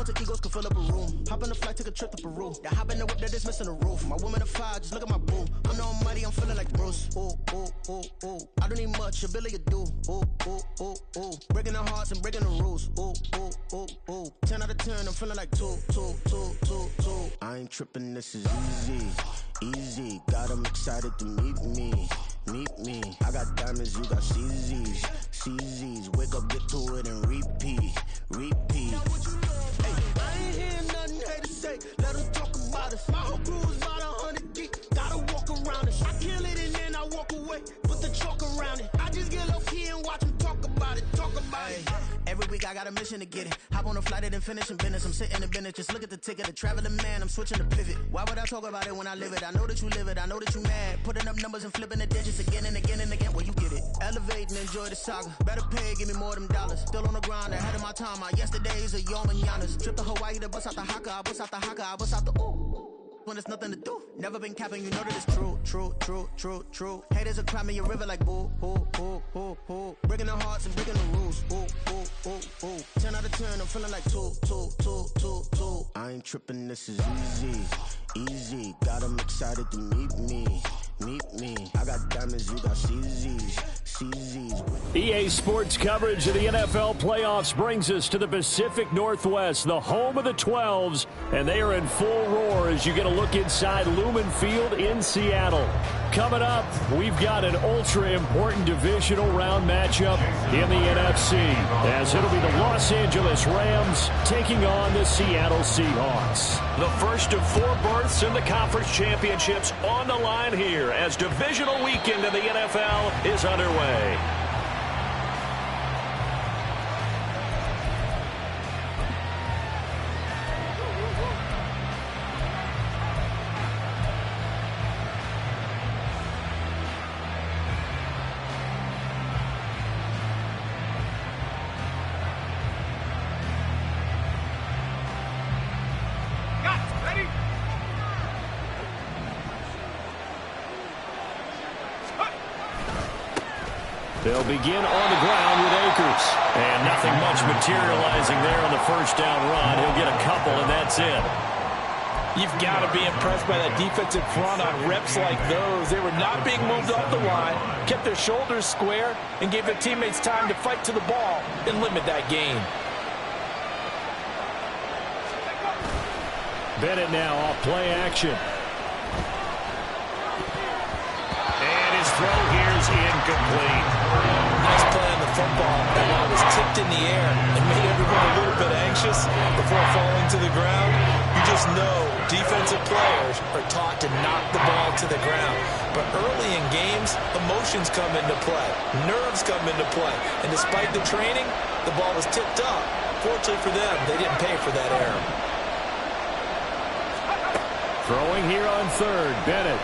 alter egos can fill up a room. Hop in the flight, take a trip to Peru. Yeah, hop in the whip that is missing the roof. My woman a fire, just look at my boo. I'm the almighty, I'm feeling like Bruce. Ooh, ooh, ooh, ooh. I don't need much, ability to do. Ooh, ooh, ooh, ooh. Breaking the hearts and breaking the rules. Ooh, ooh, ooh, ooh. 10 out of 10, I'm feeling like 2. I ain't tripping, this is easy. Easy, got them excited to meet me. Meet me. I got diamonds, you got CZs. CZs, wake up, get to it and repeat. Repeat. Hey, I ain't hearing nothing haters say. Let them talk about us. My whole crew is about 100 deep. Gotta walk around it. I kill it and then I walk away. Put the chalk around it. I just get low key and watch them talk about it. Talk about it. Every week I got a mission to get it. Hop on a flight and then finish in business. I'm sitting in business, just look at the ticket. A traveling man, I'm switching to pivot. Why would I talk about it when I live it? I know that you live it, I know that you mad. Putting up numbers and flipping the digits again and again and again. Well, you get it. Elevate and enjoy the saga. Better pay, give me more of them dollars. Still on the grind, ahead of my time. My yesterdays are your mananas. Trip to Hawaii to bust out the haka. I bust out the haka, I bust out the ooh. When there's nothing to do. Never been capping, you know that it's true. Haters are climbing your river like boo, boo. Breaking the hearts and breaking the rules. Ooh. 10 out of 10, I'm feeling like 2. I ain't tripping, this is easy. Easy, got them excited to meet me. Meet me. I got diamonds, you got CZs. EA Sports coverage of the NFL playoffs brings us to the Pacific Northwest, the home of the 12s, and they are in full roar as you get a look inside Lumen Field in Seattle. Coming up, we've got an ultra-important divisional round matchup in the NFC, as it'll be the Los Angeles Rams taking on the Seattle Seahawks. The first of 4 berths in the conference championships on the line here as divisional weekend in the NFL is underway. They'll begin on the ground with Akers. And nothing much materializing there on the first down run. He'll get a couple, and that's it. You've got to be impressed by that defensive front on reps like those. They were not being moved off the line, kept their shoulders square, and gave their teammates time to fight to the ball and limit that gain. Bennett now off play action. And his throw here is incomplete. Nice play on the football. The ball was tipped in the air and made everyone a little bit anxious before falling to the ground. You just know defensive players are taught to knock the ball to the ground. But early in games, emotions come into play. Nerves come into play. And despite the training, the ball was tipped up. Fortunately for them, they didn't pay for that error. Throwing here on third, Bennett.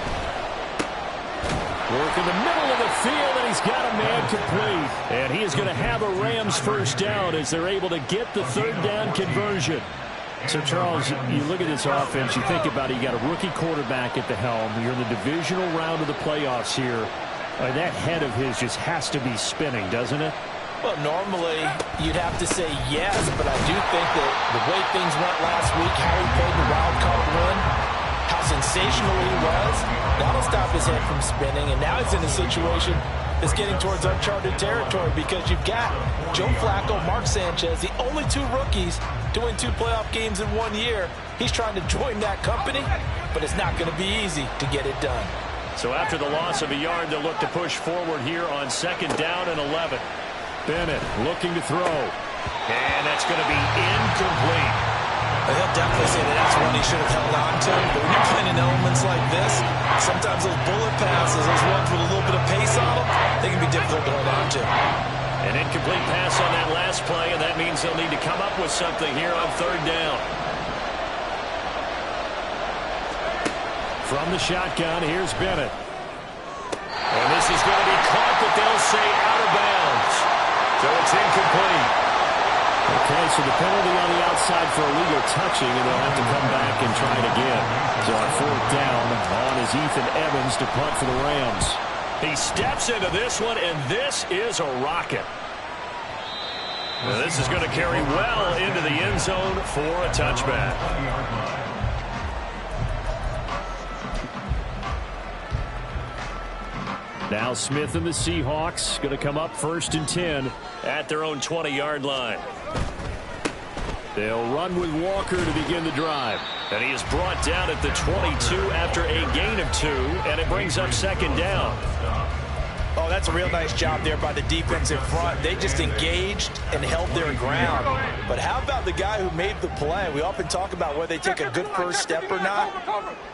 Work in the middle of the field, and he's got a man complete. And he is going to have a Rams first down as they're able to get the third down conversion. So, Charles, you look at this offense, you think about it, you got a rookie quarterback at the helm. You're in the divisional round of the playoffs here. That head of his just has to be spinning, doesn't it? Well, normally you'd have to say yes, but I do think that the way things went last week, how he played the wild card win, how sensational he was, that'll stop his head from spinning. And now he's in a situation that's getting towards uncharted territory because you've got Joe Flacco, Mark Sanchez, the only 2 rookies to win 2 playoff games in 1 year. He's trying to join that company, but it's not going to be easy to get it done. So after the loss of a yard, they'll look to push forward here on second down and 11. Bennett looking to throw. And that's going to be incomplete. He'll definitely say that that's one he should have held on to. But when you're playing in elements like this, sometimes those bullet passes, those ones with a little bit of pace on them, they can be difficult to hold on to. An incomplete pass on that last play, and that means they'll need to come up with something here on third down. From the shotgun, here's Bennett. And this is going to be caught, but they'll say out of bounds. So it's incomplete. Okay, so the penalty on the outside for illegal touching, and they'll have to come back and try it again. So on fourth down, on is Ethan Evans to punt for the Rams. He steps into this one, and this is a rocket. Now this is going to carry well into the end zone for a touchback. Now Smith and the Seahawks going to come up 1st and 10 at their own 20-yard line. They'll run with Walker to begin the drive. And he is brought down at the 22 after a gain of 2, and it brings up 2nd down. Oh, that's a real nice job there by the defense in front. They just engaged and held their ground. But how about the guy who made the play? We often talk about whether they take a good first step or not.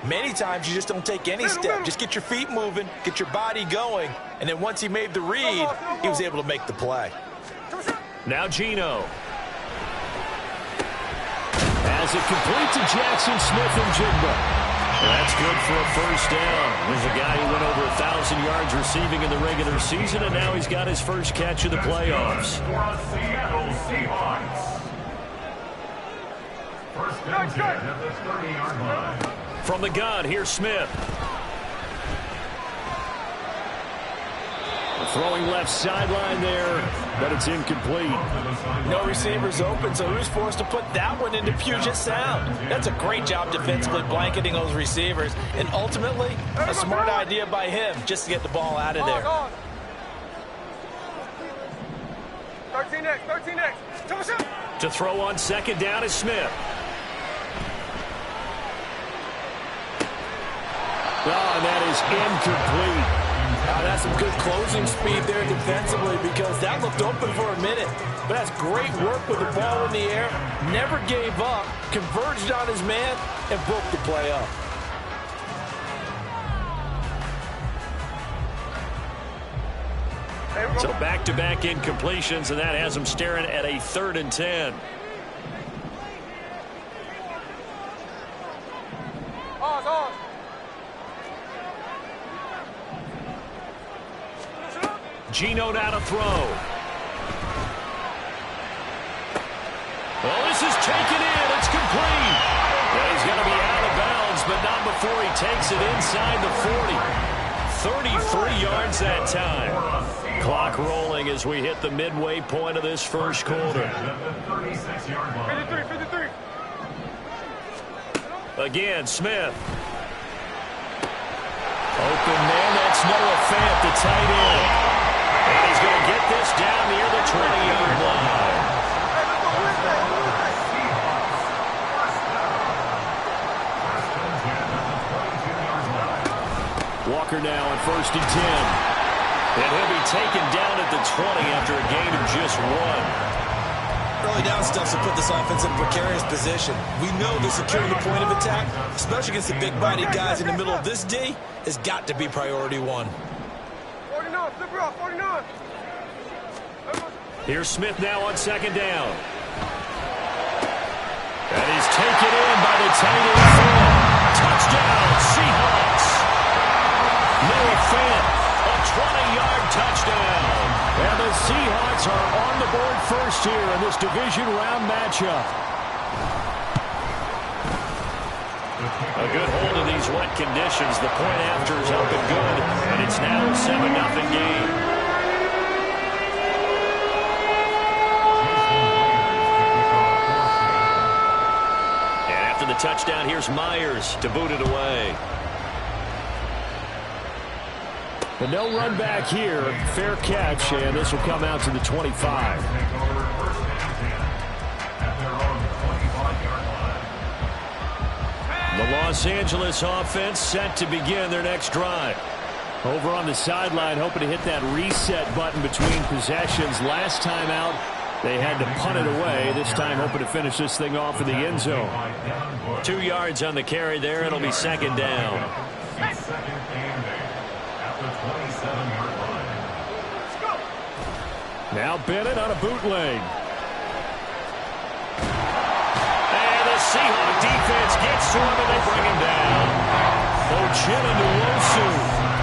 Many times you just don't take any step. Just get your feet moving, get your body going, and then once he made the read, he was able to make the play. Now Geno. As it complete to Jackson Smith-Njigba. That's good for a 1st down. There's a guy who went over 1,000 yards receiving in the regular season, and now he's got his first catch of the playoffs. Seattle Seahawks. 1st and 10 at the 30-yard line. From the gun, here's Smith. Throwing left sideline there, but it's incomplete. No receivers open, so who's forced to put that one into Puget Sound? That's a great job defensively blanketing those receivers, and ultimately, a smart idea by him just to get the ball out of there. 13X. To throw on 2nd down is Smith. Oh, and that is incomplete. That's some good closing speed there defensively because that looked open for a minute. But that's great work with the ball in the air. Never gave up, converged on his man, and broke the play up. So back-to-back incompletions, and that has him staring at a 3rd and 10. Geno now to throw. Well, this is taken in. It's complete. Well, he's going to be out of bounds, but not before he takes it inside the 40. 33 yards that time. Clock rolling as we hit the midway point of this first quarter. 53. Again, Smith. Open man, that's Noah Fant, the tight end. And he's going to get this down near the 20-yard line. Walker now on 1st and 10. And he'll be taken down at the 20 after a gain of just 1. Early down stuff to put this offense in a precarious position. We know that securing the point of attack, especially against the big-bodied guys in the middle of this D, has got to be priority 1. Here's Smith now on 2nd down. And he's taken in by the tight end. Touchdown, Seahawks. Noah Fant, a 20-yard touchdown. And the Seahawks are on the board first here in this division round matchup. A good hold of these wet conditions. The point after is helping good, and it's now a 7-0 game. And after the touchdown, here's Myers to boot it away. The no run back here, fair catch, and this will come out to the 25. The Los Angeles offense set to begin their next drive. Over on the sideline, hoping to hit that reset button between possessions. Last time out, they had to punt it away. This time, hoping to finish this thing off in the end zone. 2 yards on the carry there. It'll be 2nd down. Now Bennett on a bootleg. And the Seahawk defense gets to him and they bring him down. Uchenna Nwosu,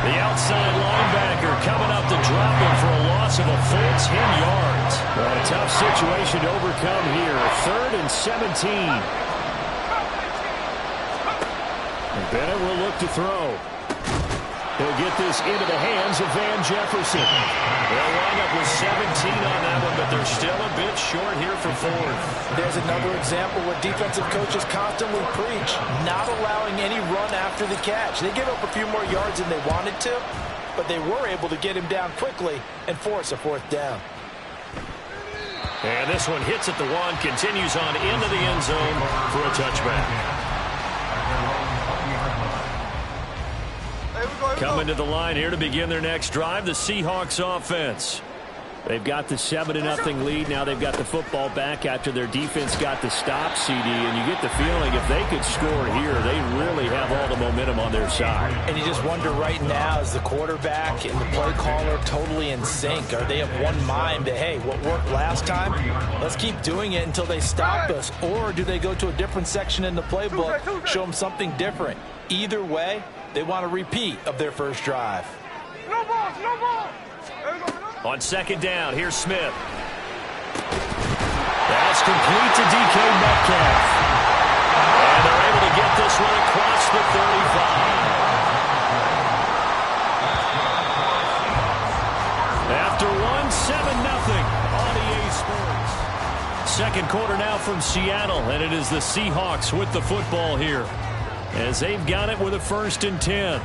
the outside linebacker, coming up to drop him for a loss of a full 10 yards. Well, a tough situation to overcome here. 3rd and 17. And Bennett will look to throw. He'll get this into the hands of Van Jefferson. They'll wind up with 17 on that one, but they're still a bit short here for fourth. There's another example where defensive coaches constantly preach, not allowing any run after the catch. They give up a few more yards than they wanted to, but they were able to get him down quickly and force a fourth down. And this one hits at the one, continues on into the end zone for a touchback. Coming to the line here to begin their next drive, the Seahawks offense. They've got the 7-0 lead. Now they've got the football back after their defense got the stop, CD. And you get the feeling if they could score here, they really have all the momentum on their side. And you just wonder right now, is the quarterback and the play caller totally in sync? Are they of one mind that, hey, what worked last time, let's keep doing it until they stop us? Or do they go to a different section in the playbook, show them something different? Either way, they want a repeat of their first drive. No balls, no balls. On second down, here's Smith. That's complete to DK Metcalf. And they're able to get this one across the 35. After one, 7-0 on EA Sports. Second quarter now from Seattle, and it is the Seahawks with the football here, as they've got it with a 1st and 10.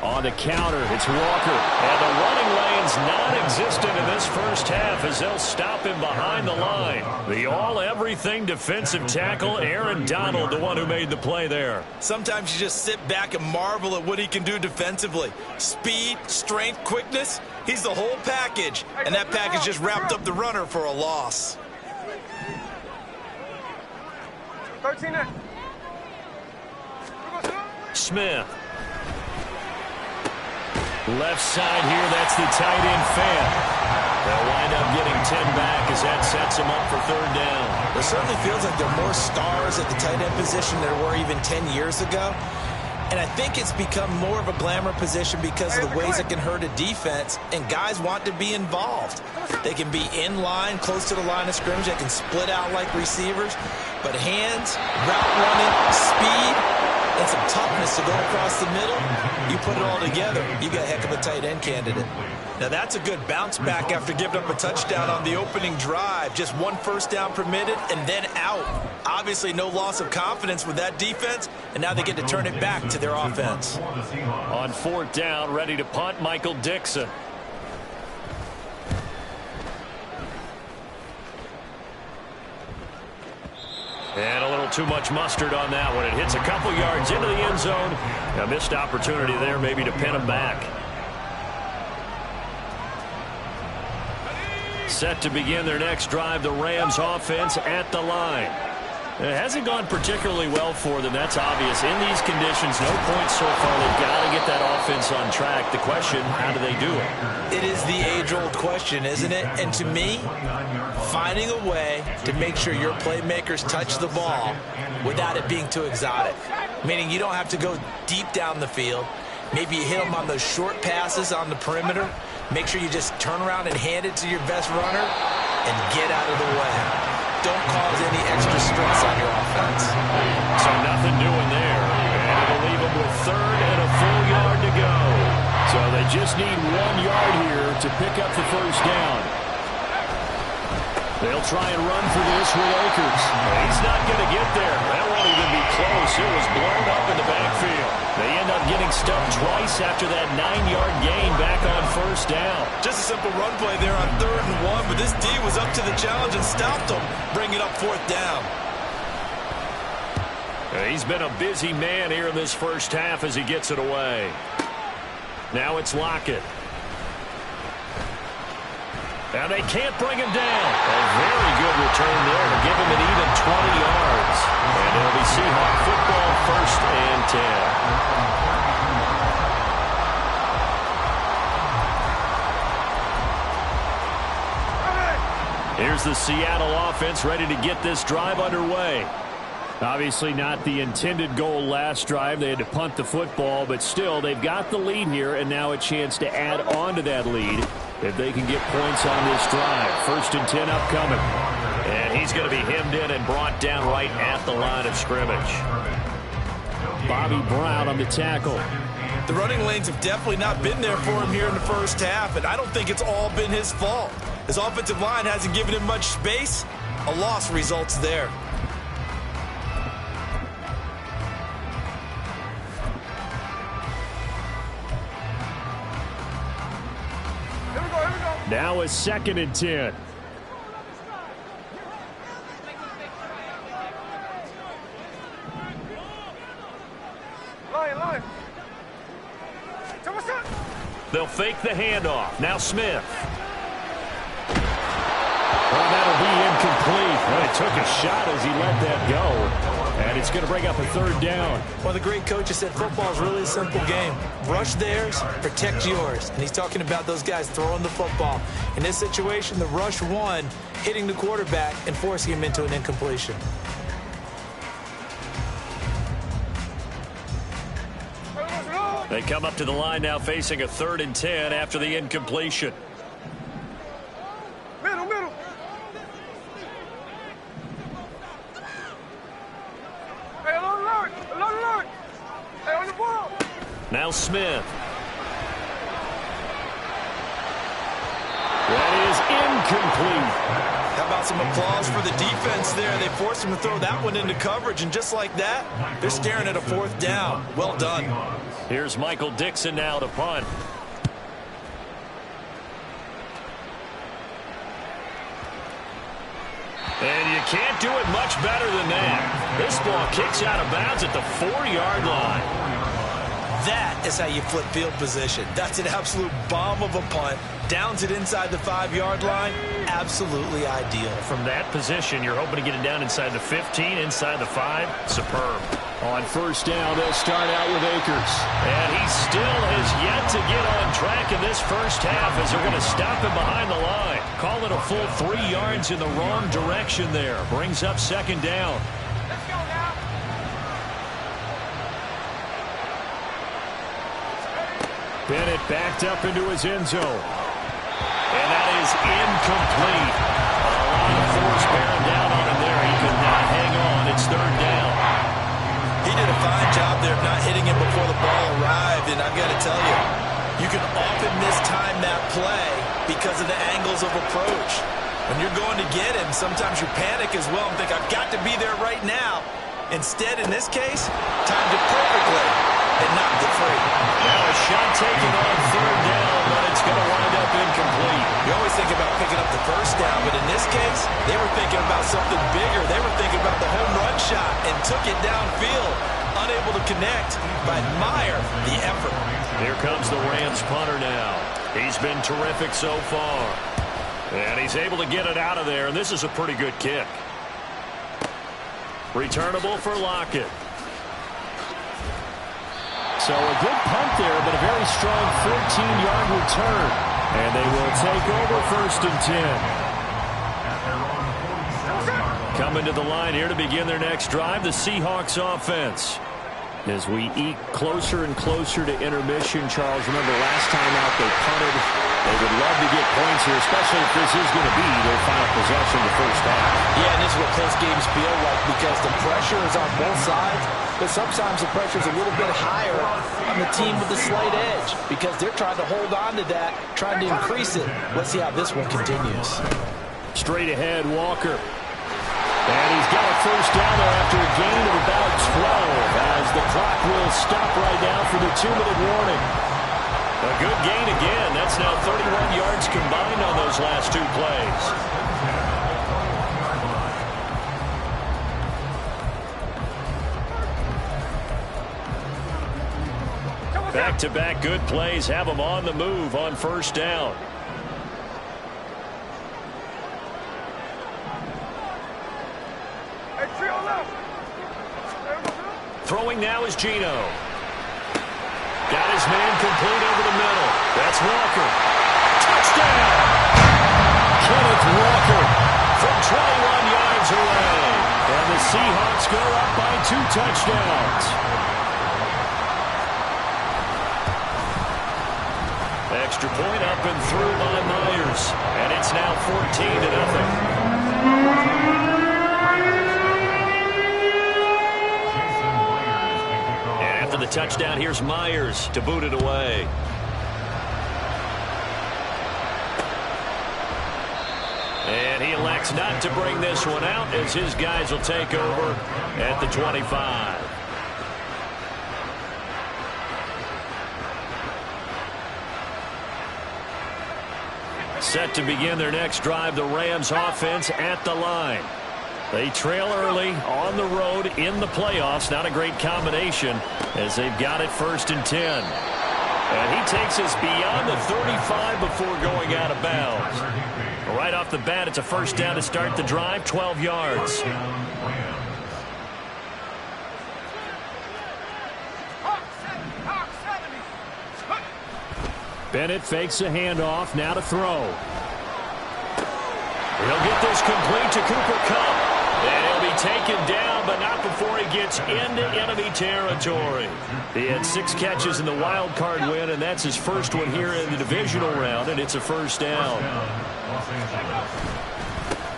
On the counter, it's Walker. And the running lane's non-existent in this first half as they'll stop him behind the line. The all-everything defensive tackle, Aaron Donald, the one who made the play there. Sometimes you just sit back and marvel at what he can do defensively. Speed, strength, quickness, he's the whole package. And that package just wrapped up the runner for a loss. 13 in. Smith. Left side here, that's the tight end Fant. They'll wind up getting 10 back as that sets them up for third down. It certainly feels like there are more stars at the tight end position than there were even 10 years ago. And I think it's become more of a glamour position because of the ways it can hurt a defense, and guys want to be involved. They can be in line, close to the line of scrimmage. They can split out like receivers. But hands, route running, speed, and some toughness to go across the middle, you put it all together, you got a heck of a tight end candidate. Now that's a good bounce back after giving up a touchdown on the opening drive. Just one first down permitted and then out. Obviously no loss of confidence with that defense, and now they get to turn it back to their offense. On fourth down, ready to punt, Michael Dixon. And a little too much mustard on that one. It hits a couple yards into the end zone. A missed opportunity there maybe to pin him back. Set to begin their next drive, the Rams offense at the line. It hasn't gone particularly well for them, that's obvious. In these conditions, no points so far. They've got to get that offense on track. The question, how do they do it? It is the age-old question, isn't it? And to me, finding a way to make sure your playmakers touch the ball without it being too exotic. Meaning you don't have to go deep down the field. Maybe you hit them on those short passes on the perimeter. Make sure you just turn around and hand it to your best runner and get out of the way. Don't cause any extra stress on your offense. So nothing doing there. And it'll leave them with third and a full yard to go. So they just need 1 yard here to pick up the first down. They'll try and run for this with Akers. He's not going to get there. That won't even be close. It was blown up in the backfield. They end up getting stuffed twice after that 9-yard gain back on first down. Just a simple run play there on 3rd and 1, but this D was up to the challenge and stopped him, bringing up 4th down. He's been a busy man here in this first half as he gets it away. Now it's Lockett. And they can't bring him down. A very good return there to give him an even 20 yards. And it'll be Seahawk football, 1st and 10. Here's the Seattle offense ready to get this drive underway. Obviously not the intended goal last drive. They had to punt the football, but still they've got the lead here, and now a chance to add on to that lead if they can get points on this drive. 1st and 10 upcoming. And he's going to be hemmed in and brought down right at the line of scrimmage. Bobby Brown on the tackle. The running lanes have definitely not been there for him here in the first half, and I don't think it's all been his fault. His offensive line hasn't given him much space. A loss results there. Now a 2nd and 10. Line. They'll fake the handoff. Now Smith. Well, that'll be incomplete. Well, it took a shot as he let that go. And it's going to bring up a 3rd down. Well, the great coaches said football is really a simple game. Rush theirs, protect yours. And he's talking about those guys throwing the football. In this situation, the rush won, hitting the quarterback and forcing him into an incompletion. They come up to the line now facing a 3rd and 10 after the incompletion. Middle. Hey, alert. Hey, on the ball. Now Smith. That is incomplete. How about some applause for the defense there? They forced him to throw that one into coverage, and just like that, they're staring at a 4th down. Well done. Here's Michael Dixon now to punt. And you can't do it much better than that. This ball kicks out of bounds at the 4-yard line. That is how you flip field position. That's an absolute bomb of a punt. Downs it inside the 5-yard line. Absolutely ideal. From that position, you're hoping to get it down inside the 15, inside the 5. Superb. On 1st down, they'll start out with Akers. And he still has yet to get on track in this first half as they're going to stop him behind the line. Call it a full 3 yards in the wrong direction there. Brings up 2nd down. Let's go now. Bennett backed up into his end zone. And that is incomplete. A lot of force bearing down on him there. He could not hang on. It's 3rd down. He did a fine job there of not hitting him before the ball arrived, and I've got to tell you, you can often mistime that play because of the angles of approach. When you're going to get him, sometimes you panic as well and think, I've got to be there right now. Instead, in this case, timed it perfectly and knocked it free. Now a shot taken on 3rd down, but it's going to wind up incomplete. You always think about picking up the first down, but in this case, they were thinking about something bigger. They were thinking about the home run shot and took it downfield. Unable to connect, but admire the effort. Here comes the Rams punter now. He's been terrific so far. And he's able to get it out of there, and this is a pretty good kick. Returnable for Lockett. So a good punt there, but a very strong 14-yard return. And they will take over 1st and 10. Coming to the line here to begin their next drive, the Seahawks offense. As we eke closer and closer to intermission, Charles, remember last time out they punted. They would love to get points here, especially if this is going to be their final possession of the first half. Yeah, and this is what close games feel like because the pressure is on both sides, but sometimes the pressure is a little bit higher on the team with the slight edge because they're trying to hold on to that, trying to increase it. Let's see how this one continues. Straight ahead, Walker. And he's got a first down there after a gain of about 12 as the clock will stop right now for the 2-minute warning. A good gain again. That's now 31 yards combined on those last 2 plays. Back-to-back good plays have them on the move on 1st down. Throwing now is Geno. Got his man complete over the middle. That's Walker. Touchdown! Kenneth Walker from 21 yards away. And the Seahawks go up by 2 touchdowns. Extra point up and through by Myers. And it's now 14-0. And after the touchdown, here's Myers to boot it away. And he elects not to bring this one out as his guys will take over at the 25. Set to begin their next drive, the Rams offense at the line. They trail early on the road in the playoffs. Not a great combination as they've got it 1st and 10. And he takes us beyond the 35 before going out of bounds. Right off the bat, it's a first down to start the drive, 12 yards. Bennett fakes a handoff, now to throw. He'll get this complete to Cooper Kupp. And he'll be taken down, but not before he gets into enemy territory. He had 6 catches in the wild card win, and that's his first one here in the divisional round, and it's a first down.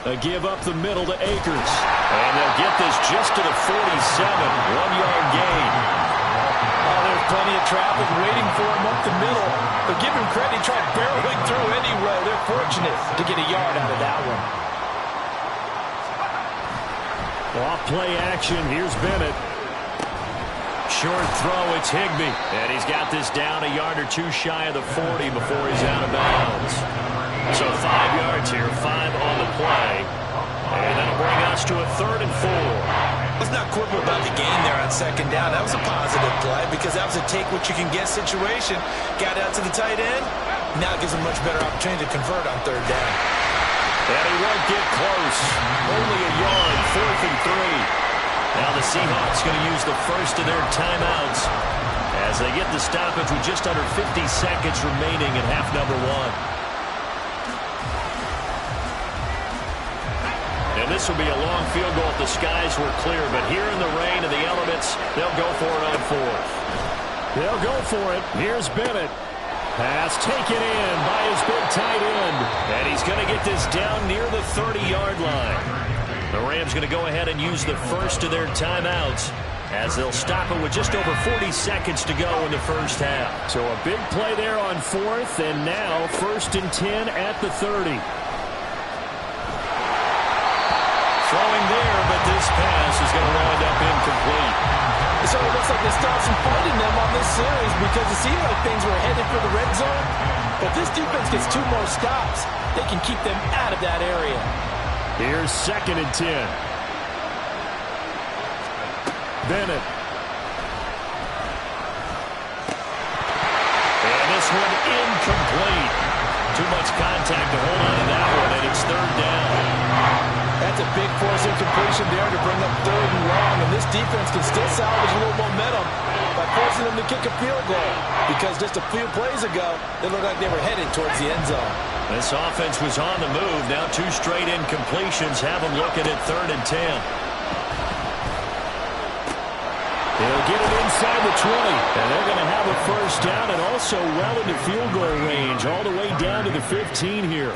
A give up the middle to Akers. And they'll get this just to the 47, 1-yard gain. Oh, there's plenty of traffic waiting for him up the middle. But give him credit, he tried barreling through anyway. They're fortunate to get a yard out of that one. Off play action, here's Bennett. Short throw, it's Higbee. And he's got this down a yard or 2 shy of the 40 before he's out of bounds. So 5 yards here, 5 on the play. And that'll bring us to a 3rd and 4. Let's not quibble about the gain there on 2nd down. That was a positive play because that was a take-what-you-can-get situation. Got out to the tight end. Now it gives him a much better opportunity to convert on 3rd down. And he won't get close. Only a yard, 4th and 3. Now the Seahawks going to use the first of their timeouts as they get the stoppage with just under 50 seconds remaining in half number 1. And this will be a long field goal if the skies were clear. But here in the rain and the elements, they'll go for it on 4th. They'll go for it. Here's Bennett. Pass taken in by his big tight end. And he's going to get this down near the 30-yard line. The Rams going to go ahead and use the first of their timeouts as they'll stop it with just over 40 seconds to go in the first half. So a big play there on 4th, and now 1st and 10 at the 30. Throwing there, but this pass is going to wind up incomplete. So it looks like they start some fighting them on this series because it seemed like things were headed for the red zone. But this defense gets 2 more stops. They can keep them out of that area. Here's 2nd and 10. Bennett. And this one incomplete. Too much contact to hold on to that one, and it's 3rd down. That's a big force incompletion there to bring up 3rd and long, and this defense can still salvage a little momentum by forcing them to kick a field goal because just a few plays ago, they looked like they were headed towards the end zone. This offense was on the move. Now 2 straight incompletions have them looking at 3rd and 10. They'll get it inside the 20, and they're going to have a first down and also well into field goal range all the way down to the 15 here.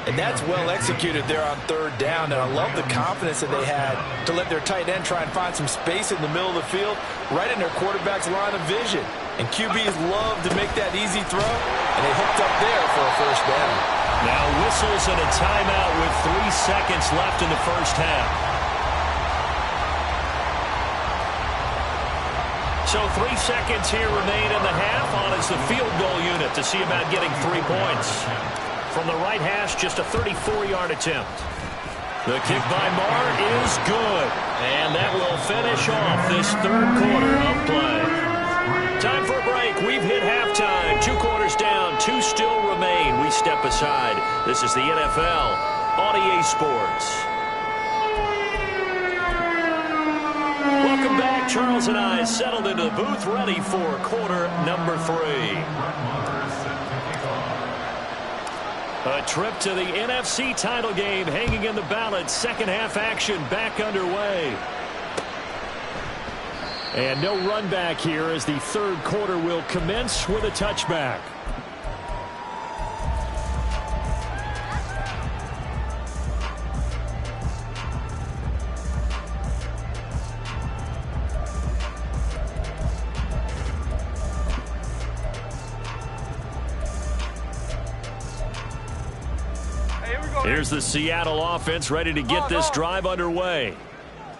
And that's well executed there on 3rd down, and I love the confidence that they had to let their tight end try and find some space in the middle of the field right in their quarterback's line of vision. And QBs love to make that easy throw, and they hooked up there for a first down. Now whistles and a timeout with 3 seconds left in the first half. So 3 seconds here remain in the half on as the field goal unit to see about getting 3 points. From the right hash, just a 34-yard attempt. The kick by Marr is good. And that will finish off this 3rd quarter of play. Time for a break. We've hit halftime. 2 quarters down, 2 still remain. We step aside. This is the NFL on EA Sports. Welcome back. Charles and I settled into the booth ready for quarter number 3. A trip to the NFC title game hanging in the balance. Second half action back underway. And no run back here as the third quarter will commence with a touchback. Here's the Seattle offense ready to get this drive underway.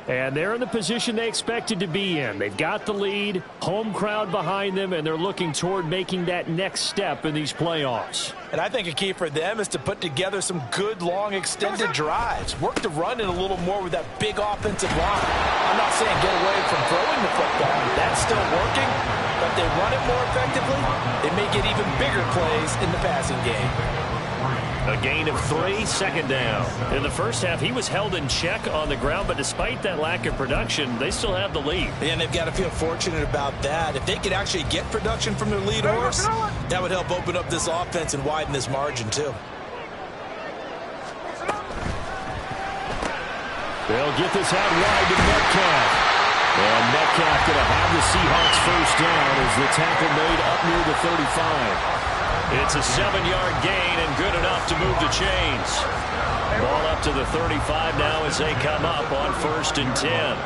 And they're in the position they expected to be in. They've got the lead, home crowd behind them, and they're looking toward making that next step in these playoffs. And I think a key for them is to put together some good, long, extended drives. Work the run in a little more with that big offensive line. I'm not saying get away from throwing the football. That's still working. But if they run it more effectively, they may get even bigger plays in the passing game. A gain of 3, second down. In the first half, he was held in check on the ground, but despite that lack of production, they still have the lead. And they've got to feel fortunate about that. If they could actually get production from their lead horse, that would help open up this offense and widen this margin, too. They'll get this out wide to Metcalf. And Metcalf going to have the Seahawks first down as the tackle made up near the 35. It's a 7-yard gain and good enough to move the chains. Ball up to the 35 now as they come up on 1st and 10.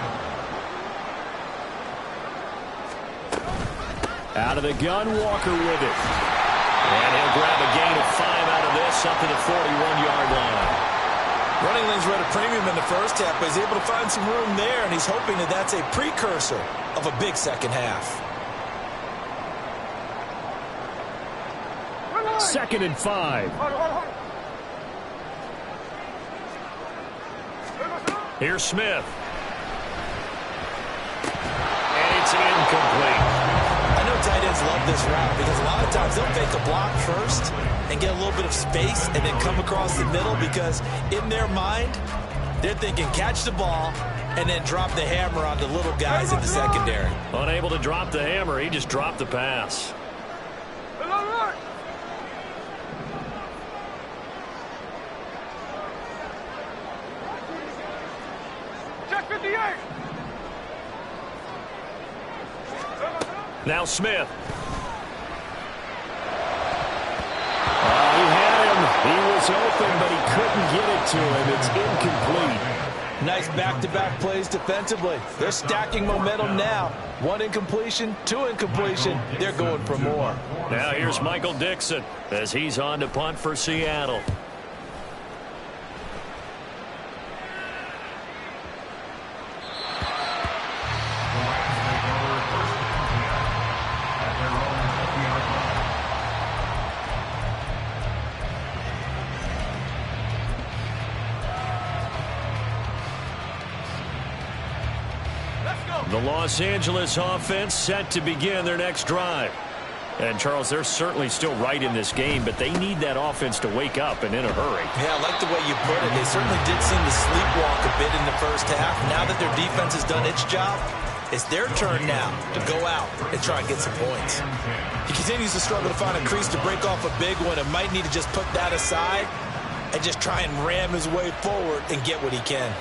Out of the gun, Walker with it. And he'll grab a gain of 5 out of this up to the 41-yard line. Running lanes were at a premium in the first half, but he's able to find some room there, and he's hoping that that's a precursor of a big second half. 2nd and 5. Here's Smith. And it's incomplete. I know tight ends love this route because a lot of times they'll fake a block first and get a little bit of space and then come across the middle because in their mind, they're thinking catch the ball and then drop the hammer on the little guys in the secondary. Unable to drop the hammer, he just dropped the pass. Now Smith. He had him. He was open, but he couldn't get it to him. It's incomplete. Nice back-to-back plays defensively. They're stacking momentum now. 1 incompletion, 2 incompletion. They're going for more. Now here's Michael Dixon as he's on to punt for Seattle. The Los Angeles offense set to begin their next drive. And, Charles, they're certainly still right in this game, but they need that offense to wake up and in a hurry. Yeah, I like the way you put it. They certainly did seem to sleepwalk a bit in the first half. Now that their defense has done its job, it's their turn now to go out and try and get some points. He continues to struggle to find a crease to break off a big one and might need to just put that aside and just try and ram his way forward and get what he can.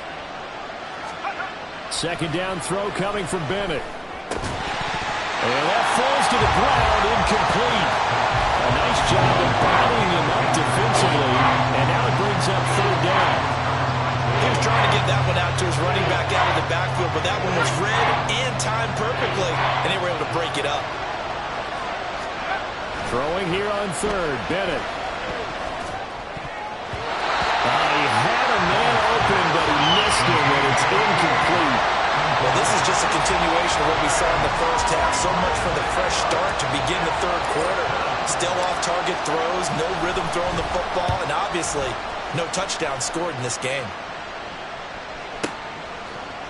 Second down throw coming from Bennett. And that falls to the ground, incomplete. A nice job of bottling him up defensively, and now it brings up 3rd down. He was trying to get that one out to his running back out of the backfield, but that one was read and timed perfectly, and they were able to break it up. Throwing here on 3rd, Bennett. He had a man open, but he missed him, and it's incomplete. Well, this is just a continuation of what we saw in the first half. So much for the fresh start to begin the 3rd quarter. Still off-target throws, no rhythm throwing the football, and obviously no touchdown scored in this game.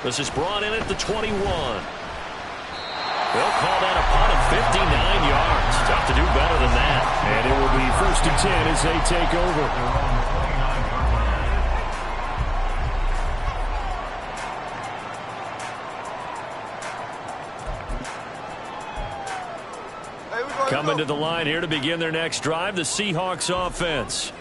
This is brought in at the 21. They'll call that a punt of 59 yards. Tough to do better than that. And it will be 1st and 10 as they take over. Coming to the line here to begin their next drive, the Seahawks offense.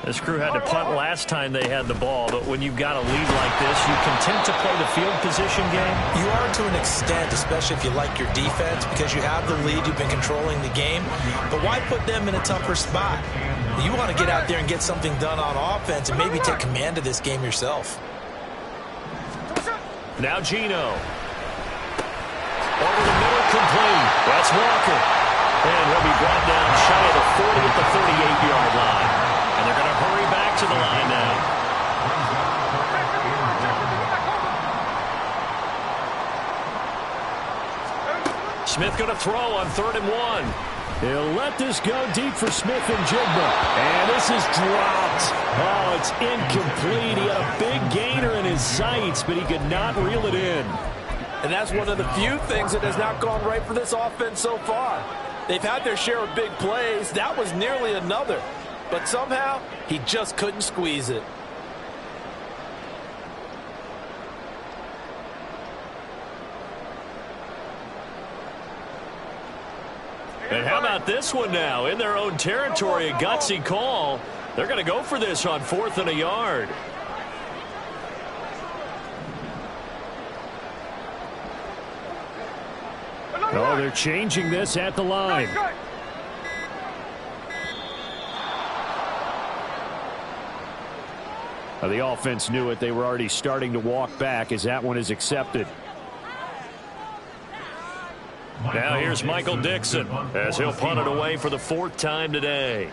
This crew had to punt last time they had the ball, but when you've got a lead like this, you content to play the field position game? You are to an extent, especially if you like your defense, because you have the lead, you've been controlling the game. But why put them in a tougher spot? You want to get out there and get something done on offense and maybe take command of this game yourself. Now Geno. Over the middle, complete. That's Walker. And he'll be brought down shy of the 40 at the 38-yard line. And they're going to hurry back to the line now. Smith going to throw on 3rd and 1. He'll let this go deep for Smith and Jigba. And this is dropped. Oh, it's incomplete. He had a big gainer in his sights, but he could not reel it in. And that's one of the few things that has not gone right for this offense so far. They've had their share of big plays. That was nearly another. But somehow, he just couldn't squeeze it. And how about this one now? In their own territory, a gutsy call. They're going to go for this on 4th and a yard. Oh, they're changing this at the line. The offense knew it. They were already starting to walk back as that one is accepted. Now here's Michael Dixon as he'll punt it away for the 4th time today.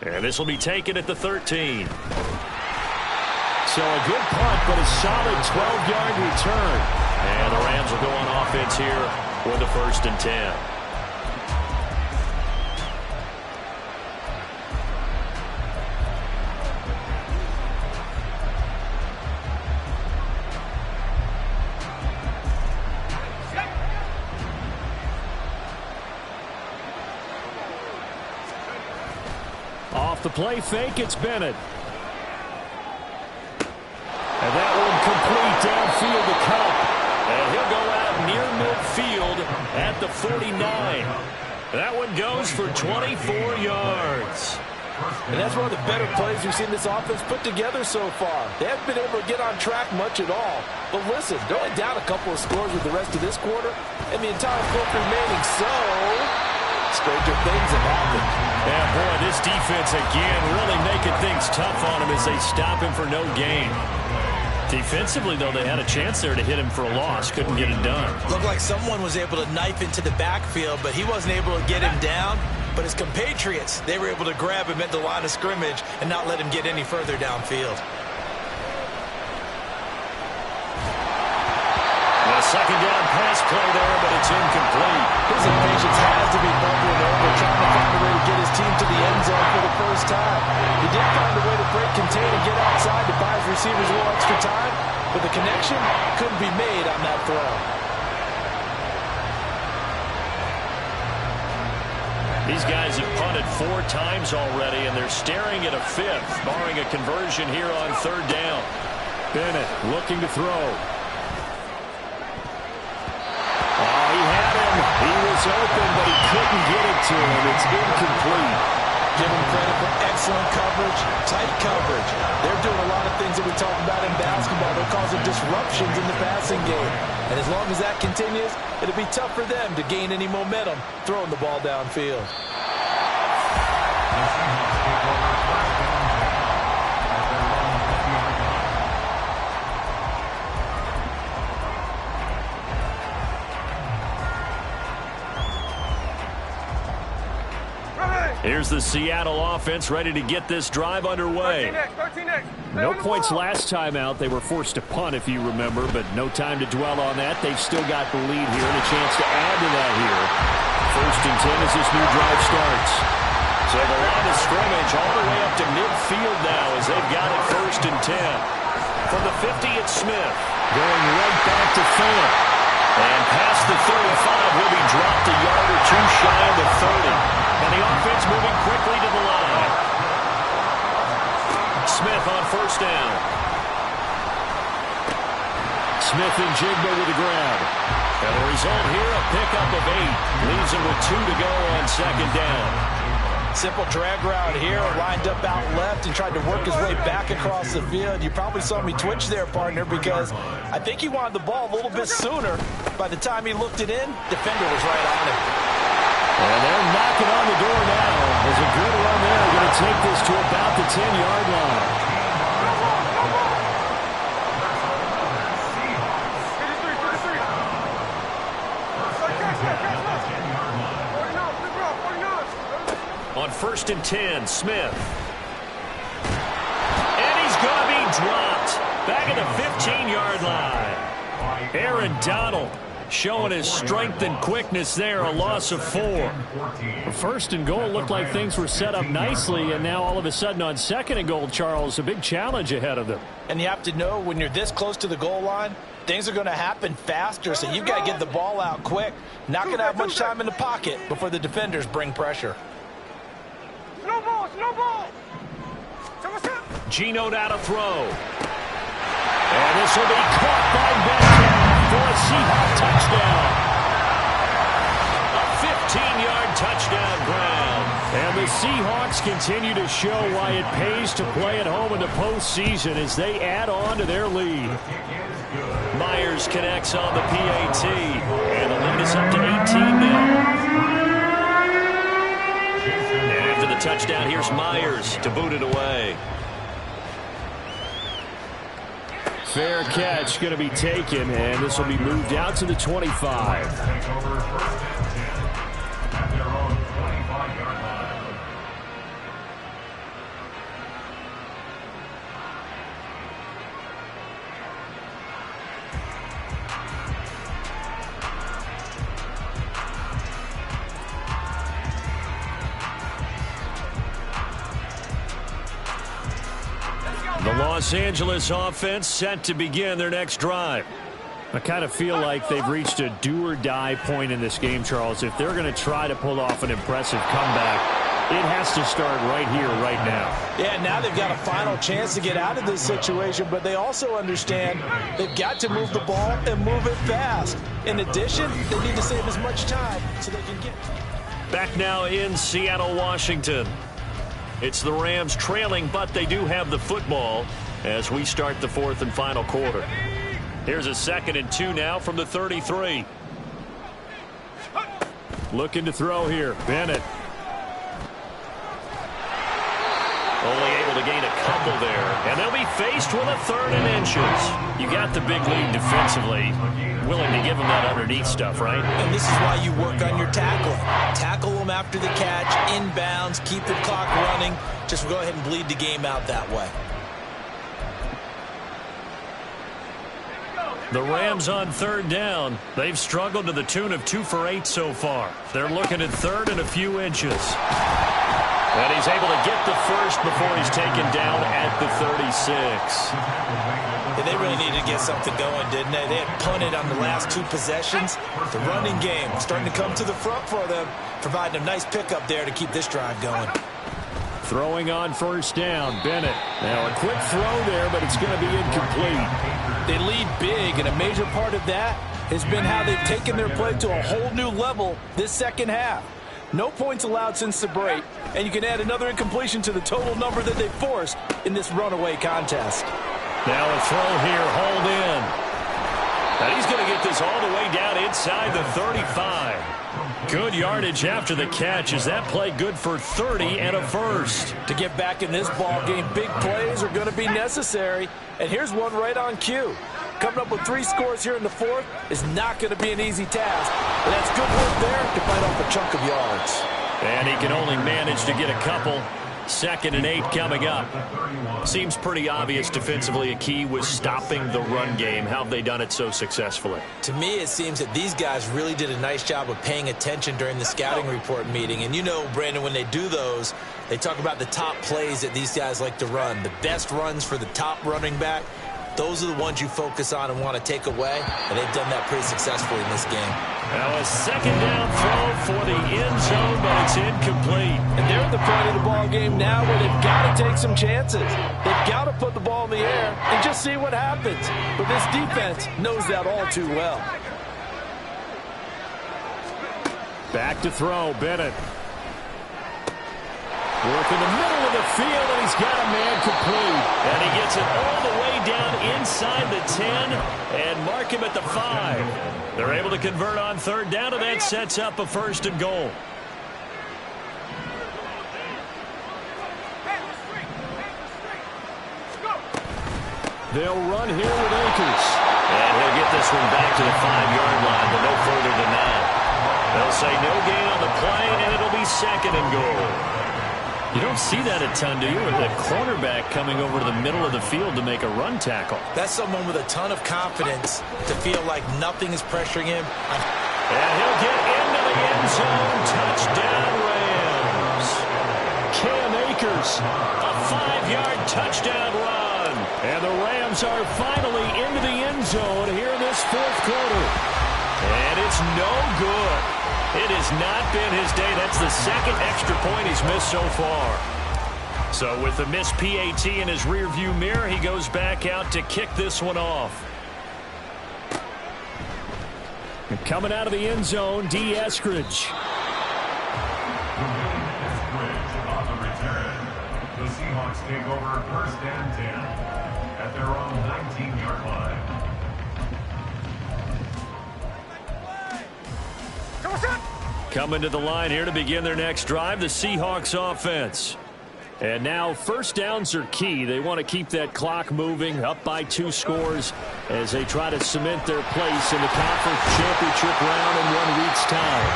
And this will be taken at the 13. So a good punt, but a solid 12-yard return. And the Rams will go on offense here with the 1st and 10. Off the play fake, it's Bennett. And that one complete downfield to Kupp. And he'll go out near midfield at the 49. That one goes for 24 yards. And that's one of the better plays we've seen this offense put together so far. They haven't been able to get on track much at all. But listen, they're only down a couple of scores with the rest of this quarter, and the entire fourth remaining, so stranger things have happened. Yeah, boy, this defense again really making things tough on him as they stop him for no gain. Defensively, though, they had a chance there to hit him for a loss. Couldn't get it done. Looked like someone was able to knife into the backfield, but he wasn't able to get him down. But his compatriots, they were able to grab him at the line of scrimmage and not let him get any further downfield. A second down pass play there, but it's incomplete. His impatience has to be bubbling over, trying to find a way to get his team to the end zone for the first time. He did find a way to break contain and get outside to buy his receivers a little extra time, but the connection couldn't be made on that throw. These guys have punted 4 times already, and they're staring at a 5th, barring a conversion here on 3rd down. Bennett looking to throw. He had him. He was open, but he couldn't get it to him. It's incomplete. Give him credit for excellent coverage, tight coverage. They're doing a lot of things that we talk about in basketball. They're causing disruptions in the passing game. And as long as that continues, it'll be tough for them to gain any momentum throwing the ball downfield. Here's the Seattle offense ready to get this drive underway. 13 next. No points last time out. They were forced to punt, if you remember, but no time to dwell on that. They've still got the lead here and a chance to add to that here. 1st and 10 as this new drive starts. So the line of scrimmage all the way up to midfield now as they've got it 1st and 10. From the 50, it's Smith. Going right back to Fant. And past the 35 will be dropped a yard or two shy of the 30. And the offense moving quickly to the line. Smith on 1st down. Smith and Jigba with a grab. And the result here, a pickup of 8. Leaves him with 2 to go on second down. Simple drag route here, lined up out left and tried to work his way back across the field. You probably saw me twitch there, partner, because I think he wanted the ball a little bit sooner. By the time he looked it in, defender was right on him. And they're knocking on the door now. There's a good run there. Going to take this to about the 10-yard line. On 1st and 10, Smith. And he's going to be dropped. Back at the 15-yard line. Aaron Donald showing his strength and quickness there, a loss of 4. 1st and goal looked like things were set up nicely, and now all of a sudden on 2nd and goal, Charles, a big challenge ahead of them. And you have to know when you're this close to the goal line, things are going to happen faster, so you've got to get the ball out quick. Not going to have much time in the pocket before the defenders bring pressure. No ball. Geno down to throw. And this will be caught by Metcalf for a Seahawk touchdown. A 15-yard touchdown ground. And the Seahawks continue to show why it pays to play at home in the postseason as they add on to their lead. Myers connects on the PAT. And the lead is up to 18 now. The touchdown, here's Myers to boot it away. Fair catch going to be taken, and this will be moved out to the 25. The Los Angeles offense set to begin their next drive. I kind of feel like they've reached a do-or-die point in this game, Charles. If they're going to try to pull off an impressive comeback, it has to start right here, right now. Yeah, now they've got a final chance to get out of this situation, but they also understand they've got to move the ball and move it fast. In addition, they need to save as much time so they can get... Back now in Seattle, Washington. It's the Rams trailing, but they do have the football as we start the 4th and final quarter. Here's a 2nd and 2 now from the 33. Looking to throw here. Bennett. Only able to gain a couple there. And they'll be faced with a 3rd and inches. You got the big lead defensively. Willing to give them that underneath stuff, right? And this is why you work on your tackling. Tackle them after the catch, inbounds, keep the clock running. Just go ahead and bleed the game out that way. The Rams on 3rd down. They've struggled to the tune of 2 for 8 so far. They're looking at 3rd and a few inches. And he's able to get the first before he's taken down at the 36. Yeah, they really needed to get something going, didn't they? They had punted on the last 2 possessions. The running game starting to come to the front for them, providing a nice pickup there to keep this drive going. Throwing on 1st down, Bennett. Now a quick throw there, but it's going to be incomplete. They lead big, and a major part of that has been how they've taken their play to a whole new level this second half. No points allowed since the break, and you can add another incompletion to the total number that they forced in this runaway contest. Now a throw here, hold in. And he's going to get this all the way down inside the 35. Good yardage after the catch. Is that play good for 30 and a first? To get back in this ball game, big plays are going to be necessary. And here's one right on cue. Coming up with 3 scores here in the 4th is not going to be an easy task. But that's good work there to bite off a chunk of yards. And he can only manage to get a couple. 2nd and 8 coming up. Seems pretty obvious defensively a key was stopping the run game. How have they done it so successfully? To me, it seems that these guys really did a nice job of paying attention during the scouting report meeting. And you know, Brandon, when they do those, they talk about the top plays that these guys like to run. The best runs for the top running back. Those are the ones you focus on and want to take away, and they've done that pretty successfully in this game. Now a 2nd down throw for the end zone, but it's incomplete. And they're at the point of the ball game now where they've got to take some chances. They've got to put the ball in the air and just see what happens. But this defense knows that all too well. Back to throw, Bennett. Work in the middle of the field, and he's got a man complete. And he gets it all the way down inside the 10 and mark him at the 5. They're able to convert on third down, and that sets up a 1st and goal. They'll run here with Akers. And he'll get this one back to the 5-yard line, but no further than that. They'll say no gain on the play, and it'll be 2nd and goal. You don't see that a ton, do you? With the cornerback coming over to the middle of the field to make a run tackle. That's someone with a ton of confidence to feel like nothing is pressuring him. And he'll get into the end zone. Touchdown, Rams. Cam Akers, a 5-yard touchdown run. And the Rams are finally into the end zone here in this 4th quarter. And it's no good. It has not been his day. That's the 2nd extra point he's missed so far. So with the missed PAT in his rearview mirror, he goes back out to kick this one off. And coming out of the end zone, D. Eskridge. On the return, the Seahawks take over 1st and 10 at their own 19-yard line. Coming to the line here to begin their next drive, the Seahawks offense. And now 1st downs are key. They want to keep that clock moving, up by 2 scores as they try to cement their place in the conference championship round in 1 week's time.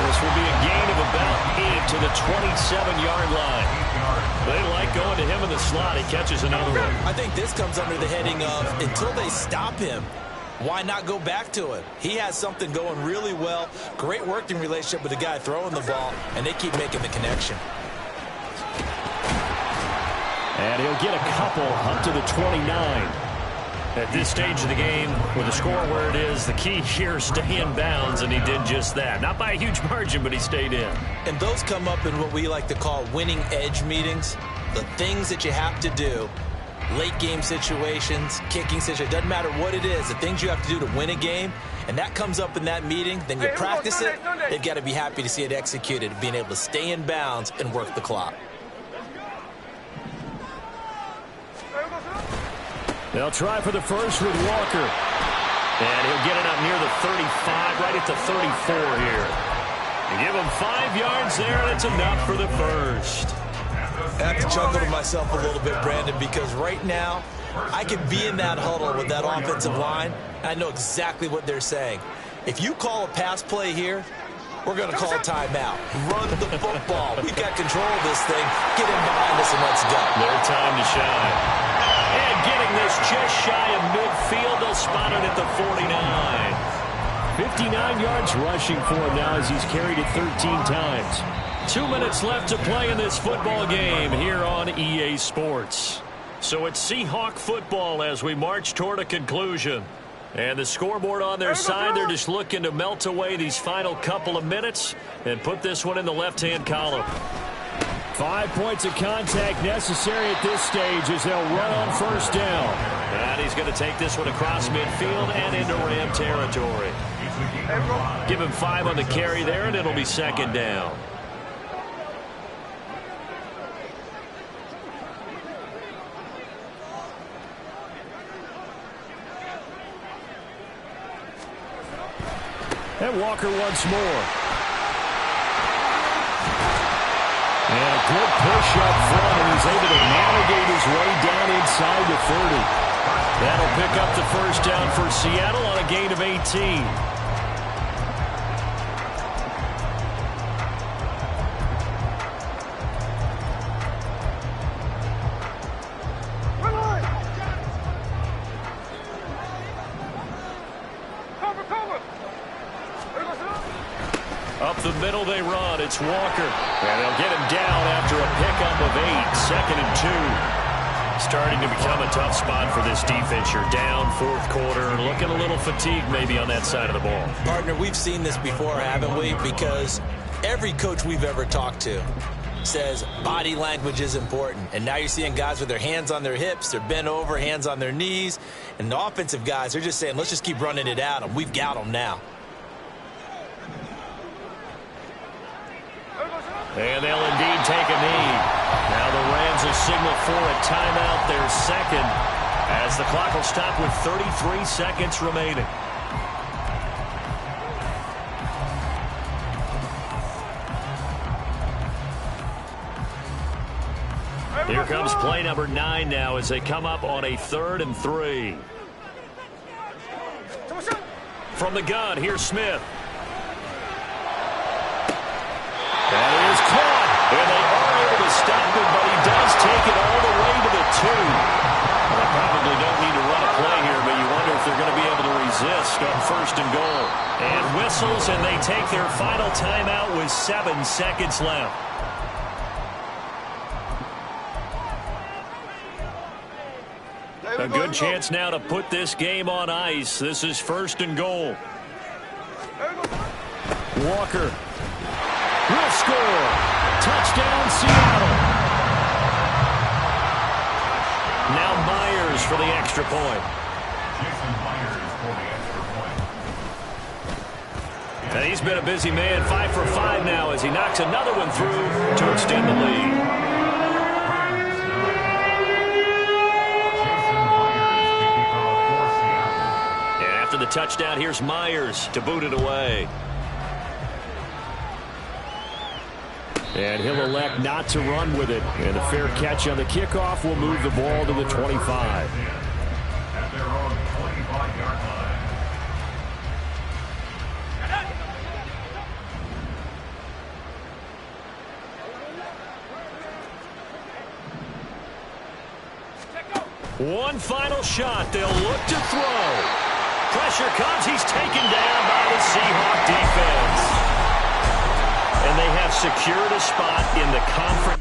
This will be a gain of about 8 to the 27-yard line. They like going to him in the slot. He catches another one. I think this comes under the heading of until they stop him, why not go back to it? He has something going really well. Great working relationship with the guy throwing the ball, and they keep making the connection. And he'll get a couple up to the 29. At this stage of the game, with the score where it is, the key here is stay in bounds, and he did just that. Not by a huge margin, but he stayed in. And those come up in what we like to call winning edge meetings. The things that you have to do. Late game situations, kicking situations, doesn't matter what it is, the things you have to do to win a game, and that comes up in that meeting, then you practice it, they've got to be happy to see it executed, being able to stay in bounds and work the clock. They'll try for the first with Walker. And he'll get it up near the 35, right at the 34 here. You give him 5 yards there, and it's enough for the first. I have to chuckle to myself a little bit, Brandon, because right now I could be in that huddle with that offensive line. I know exactly what they're saying. If you call a pass play here, we're going to call a timeout. Run the football. We've got control of this thing. Get in behind us and let's go. Their time to shine. And getting this just shy of midfield. They'll spot it at the 49. 59 yards rushing for him now as he's carried it 13 times. 2 minutes left to play in this football game here on EA Sports. So it's Seahawk football as we march toward a conclusion. And the scoreboard on their side, they're just looking to melt away these final couple of minutes and put this one in the left-hand column. 5 points of contact necessary at this stage as they'll run on 1st down. And he's going to take this one across midfield and into Ram territory. Give him 5 on the carry there, and it'll be 2nd down. And Walker once more. And a good push up front, and he's able to navigate his way down inside the 30. That'll pick up the 1st down for Seattle on a gain of 18. Up the middle they run. It's Walker. And they'll get him down after a pickup of 8. 2nd and 2. Starting to become a tough spot for this defense. You're down 4th quarter. Looking a little fatigued maybe on that side of the ball. Partner, we've seen this before, haven't we? Because every coach we've ever talked to says body language is important. And now you're seeing guys with their hands on their hips. They're bent over, hands on their knees. And the offensive guys, they're just saying, let's just keep running it at them. We've got them now. And they'll indeed take a knee. Now the Rams will signal for a timeout, their second, as the clock will stop with 33 seconds remaining. Here comes play number 9 now as they come up on a 3rd and 3. From the gun, here's Smith. That is caught, and they are able to stop him, but he does take it all the way to the 2. Well, they probably don't need to run a play here, but you wonder if they're going to be able to resist on 1st and goal. And whistles, and they take their final timeout with 7 seconds left. A good chance now to put this game on ice. This is 1st and goal. Walker will score. Touchdown, Seattle. Now Myers for the extra point. Jason Myers for the extra point. And he's been a busy man, 5 for 5 now as he knocks another one through to extend the lead. After the touchdown, here's Myers to boot it away. And he'll elect not to run with it. And a fair catch on the kickoff will move the ball to the 25. At their own 25-yard line. One final shot. They'll look to throw. Pressure comes. He's taken down by the Seahawk defense. And they have secured a spot in the conference.